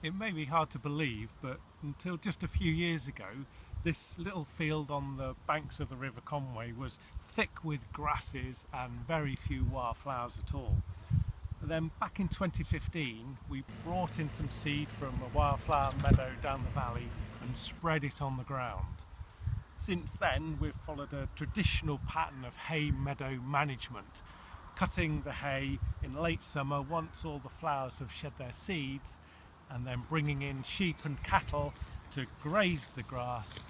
It may be hard to believe, but until just a few years ago, this little field on the banks of the River Conway was thick with grasses and very few wildflowers at all. But then back in 2015, we brought in some seed from a wildflower meadow down the valley and spread it on the ground. Since then, we've followed a traditional pattern of hay meadow management, cutting the hay in late summer once all the flowers have shed their seeds, and then bringing in sheep and cattle to graze the grass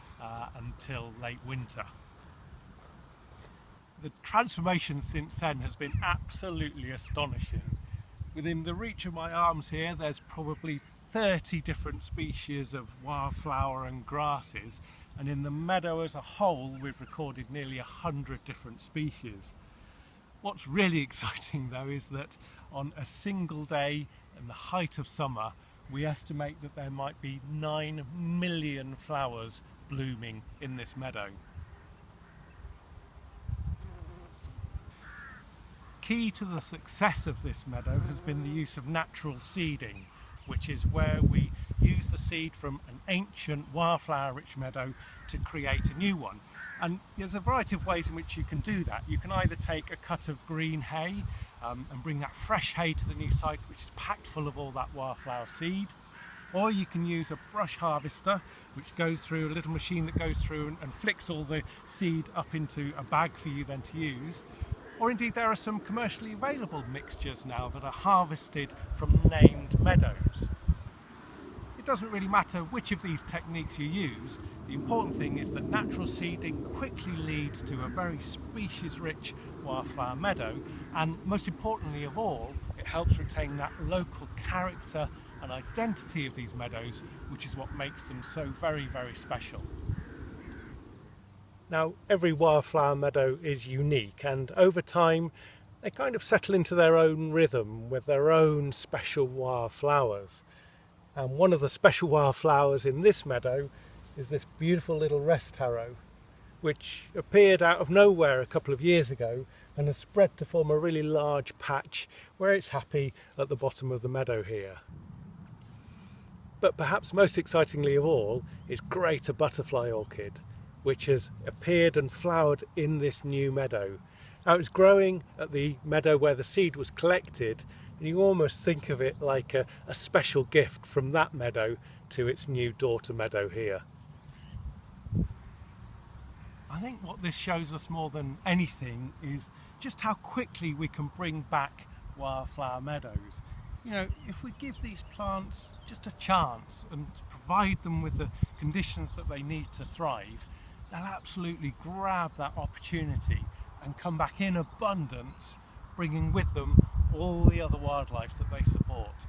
until late winter. The transformation since then has been absolutely astonishing. Within the reach of my arms here, there's probably 30 different species of wildflower and grasses, and in the meadow as a whole we've recorded nearly 100 different species. What's really exciting though is that on a single day in the height of summer, we estimate that there might be 9 million flowers blooming in this meadow. Key to the success of this meadow has been the use of natural seeding, which is where we use the seed from an ancient wildflower-rich meadow to create a new one. And there's a variety of ways in which you can do that. You can either take a cut of green hay and bring that fresh hay to the new site, which is packed full of all that wildflower seed, or you can use a brush harvester, which goes through a little machine that goes through and flicks all the seed up into a bag for you then to use. Or indeed there are some commercially available mixtures now that are harvested from named meadows. It doesn't really matter which of these techniques you use. The important thing is that natural seeding quickly leads to a very species-rich wildflower meadow, and most importantly of all, it helps retain that local character and identity of these meadows, which is what makes them so very, very special. Now, every wildflower meadow is unique, and over time they kind of settle into their own rhythm with their own special wildflowers. And one of the special wildflowers in this meadow is this beautiful little rest harrow, which appeared out of nowhere a couple of years ago and has spread to form a really large patch where it's happy at the bottom of the meadow here. But perhaps most excitingly of all is greater butterfly orchid, which has appeared and flowered in this new meadow. Now, it's growing at the meadow where the seed was collected, and you almost think of it like a special gift from that meadow to its new daughter meadow here. I think what this shows us more than anything is just how quickly we can bring back wildflower meadows. You know, if we give these plants just a chance and provide them with the conditions that they need to thrive, they'll absolutely grab that opportunity and come back in abundance, bringing with them all the other wildlife that they support.